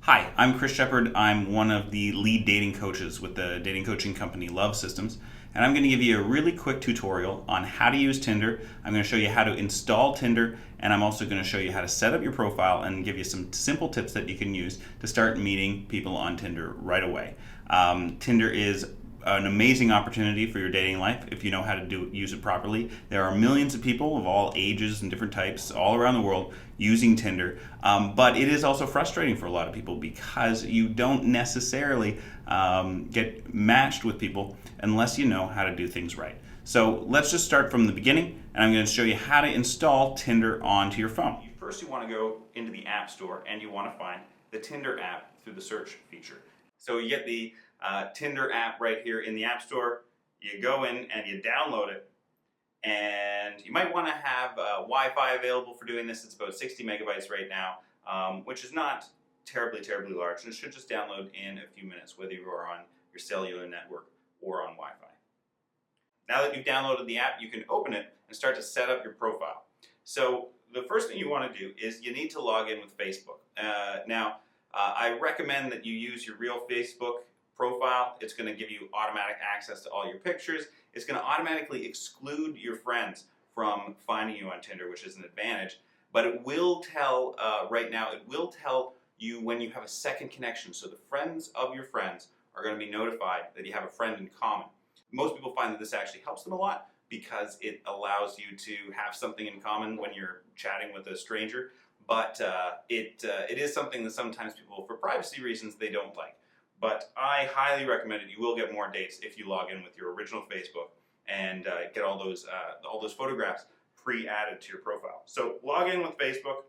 Hi, I'm Chris Shepard. I'm one of the lead dating coaches with the dating coaching company Love Systems, and I'm going to give you a really quick tutorial on how to use Tinder. I'm going to show you how to install Tinder, and I'm also going to show you how to set up your profile and give you some simple tips that you can use to start meeting people on Tinder right away. Tinder is an amazing opportunity for your dating life if you know how to use it properly. There are millions of people of all ages and different types all around the world using Tinder, but it is also frustrating for a lot of people because you don't necessarily get matched with people unless you know how to do things right. So let's just start from the beginning, and I'm going to show you how to install Tinder onto your phone. First, you want to go into the App Store and you want to find the Tinder app through the search feature. So you get the Tinder app right here in the App Store. You go in and you download it, and you might want to have Wi-Fi available for doing this. It's about 60 megabytes right now, which is not terribly large, and it should just download in a few minutes, whether you are on your cellular network or on Wi-Fi. Now that you've downloaded the app, you can open it and start to set up your profile. So the first thing you want to do is you need to log in with Facebook. I recommend that you use your real Facebook profile. It's going to give you automatic access to all your pictures. It's going to automatically exclude your friends from finding you on Tinder, which is an advantage. But it will tell, right now, it will tell you when you have a second connection. So the friends of your friends are going to be notified that you have a friend in common. Most people find that this actually helps them a lot because it allows you to have something in common when you're chatting with a stranger. But it is something that sometimes people, for privacy reasons, they don't like. But I highly recommend it. You will get more dates if you log in with your original Facebook and get all those photographs pre-added to your profile. So log in with Facebook.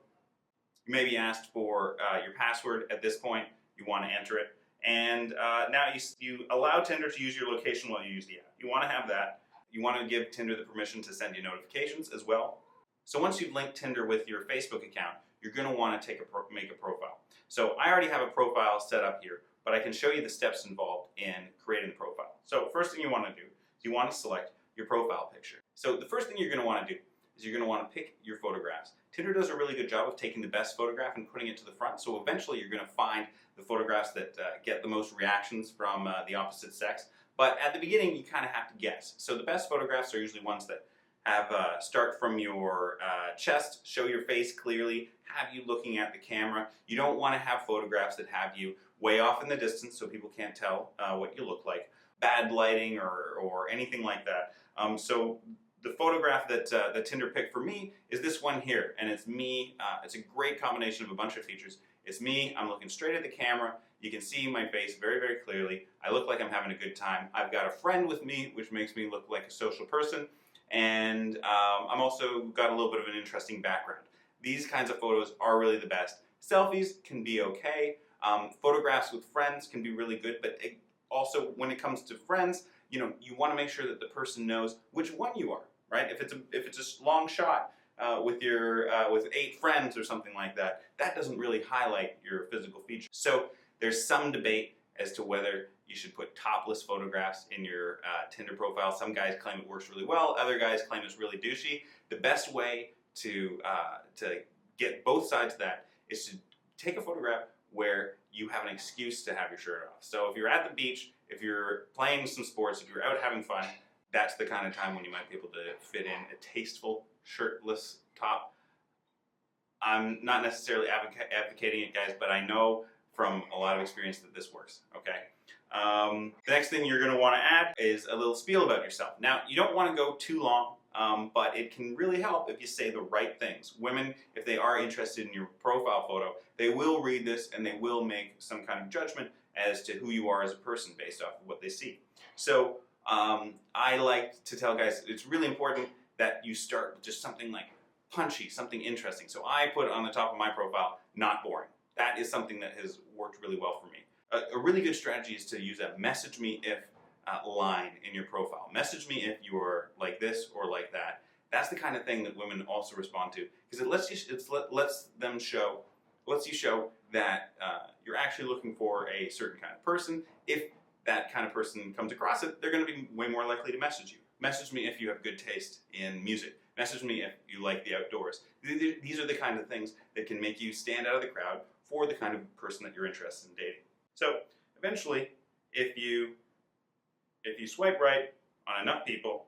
You may be asked for your password at this point. You want to enter it. And now you allow Tinder to use your location while you use the app. You want to have that. You want to give Tinder the permission to send you notifications as well. So once you've linked Tinder with your Facebook account, you're going to want to make a profile. So I already have a profile set up here, but I can show you the steps involved in creating the profile. So first thing you want to do is you want to select your profile picture. So the first thing you're going to want to do is you're going to want to pick your photographs. Tinder does a really good job of taking the best photograph and putting it to the front, so eventually you're going to find the photographs that get the most reactions from the opposite sex. But at the beginning, you kind of have to guess. So the best photographs are usually ones that have start from your chest, show your face clearly, have you looking at the camera. You don't want to have photographs that have you way off in the distance so people can't tell what you look like, bad lighting or anything like that. So the photograph that Tinder picked for me is this one here, and it's me. It's a great combination of a bunch of features. It's me, I'm looking straight at the camera. You can see my face very clearly. I look like I'm having a good time. I've got a friend with me, which makes me look like a social person. And I'm also got a little bit of an interesting background. These kinds of photos are really the best. Selfies can be okay. Photographs with friends can be really good, but also when it comes to friends, you want to make sure that the person knows which one you are, right? If it's a long shot with 8 friends or something like that, that doesn't really highlight your physical features. So there's some debate as to whether you should put topless photographs in your Tinder profile. Some guys claim it works really well. Other guys claim it's really douchey. The best way to get both sides of that is to take a photograph where you have an excuse to have your shirt off. So if you're at the beach, if you're playing some sports, if you're out having fun, that's the kind of time when you might be able to fit in a tasteful shirtless top. I'm not necessarily advocating it, guys, but I know from a lot of experience that this works, okay? The next thing you're going to want to add is a little spiel about yourself. Now, you don't want to go too long, but it can really help if you say the right things. Women, if they are interested in your profile photo, they will read this and they will make some kind of judgment as to who you are as a person based off of what they see. So I like to tell guys it's really important that you start with just something like punchy, something interesting. So I put on the top of my profile, not boring. That is something that has worked really well for me. A really good strategy is to use a message me if line in your profile. Message me if you are like this or like that. That's the kind of thing that women also respond to because it lets you show that you're actually looking for a certain kind of person. If that kind of person comes across it, they're going to be way more likely to message you. Message me if you have good taste in music. Message me if you like the outdoors. These are the kind of things that can make you stand out of the crowd for the kind of person that you're interested in dating. So eventually, if you swipe right on enough people,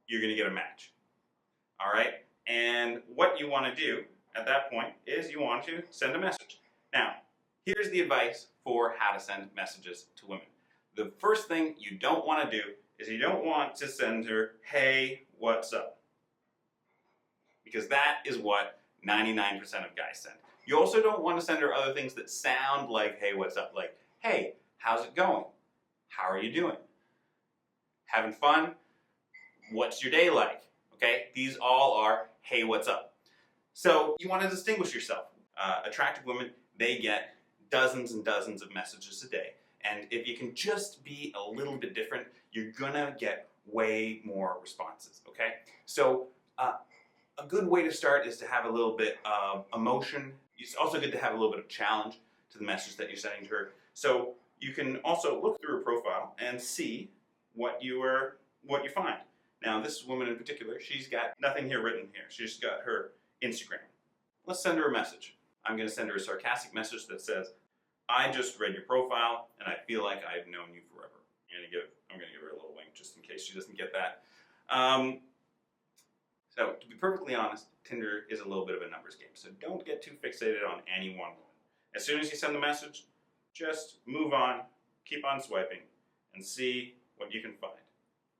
you're going to get a match. All right? And what you want to do at that point is you want to send a message. Now, here's the advice for how to send messages to women. The first thing you don't want to do is you don't want to send her, "Hey, what's up?" Because that is what 99% of guys send. You also don't want to send her other things that sound like, "Hey, what's up?" Like, "Hey, how's it going? How are you doing? Having fun? What's your day like?" Okay? These all are, "Hey, what's up?" So you want to distinguish yourself. Attractive women, they get dozens and dozens of messages a day. And if you can just be a little bit different, you're gonna get way more responses, okay? So a good way to start is to have a little bit of emotion. It's also good to have a little bit of challenge to the message that you're sending to her. So you can also look through her profile and see what you find. Now, this woman in particular, she's got nothing here written here. She's got her Instagram. Let's send her a message. I'm going to send her a sarcastic message that says, "I just read your profile and I feel like I've known you forever." I'm going to give her a little wink just in case she doesn't get that. So to be perfectly honest, Tinder is a little bit of a numbers game. So don't get too fixated on any one woman. As soon as you send the message, just move on, keep on swiping, and see what you can find.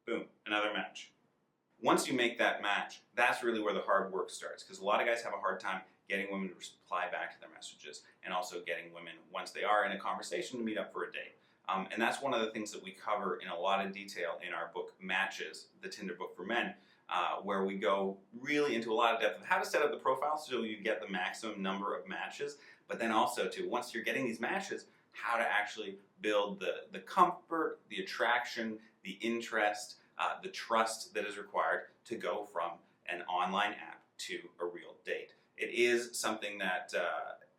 Boom, another match. Once you make that match, that's really where the hard work starts, because a lot of guys have a hard time getting women to reply back to their messages, and also getting women, once they are in a conversation, to meet up for a date. And that's one of the things that we cover in a lot of detail in our book, Matches, the Tinder book for men, where we go really into a lot of depth of how to set up the profile so you get the maximum number of matches, but then also, too, once you're getting these matches, how to actually build the comfort, the attraction, the interest, the trust that is required to go from an online app to a real date. It is something that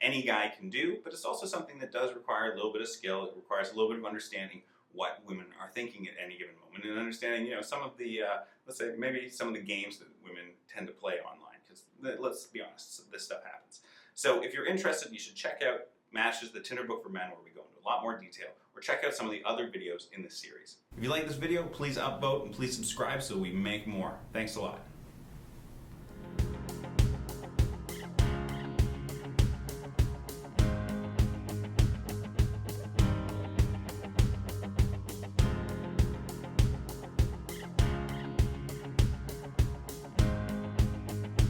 any guy can do, but it's also something that does require a little bit of skill. It requires a little bit of understanding what women are thinking at any given moment, and understanding, some of the, let's say, maybe some of the games that women tend to play online, because let's be honest, this stuff happens. So if you're interested, you should check out Matches, the Tinder book for men, where we go into a lot more detail, or check out some of the other videos in this series. If you like this video, please upvote and please subscribe so we make more. Thanks a lot.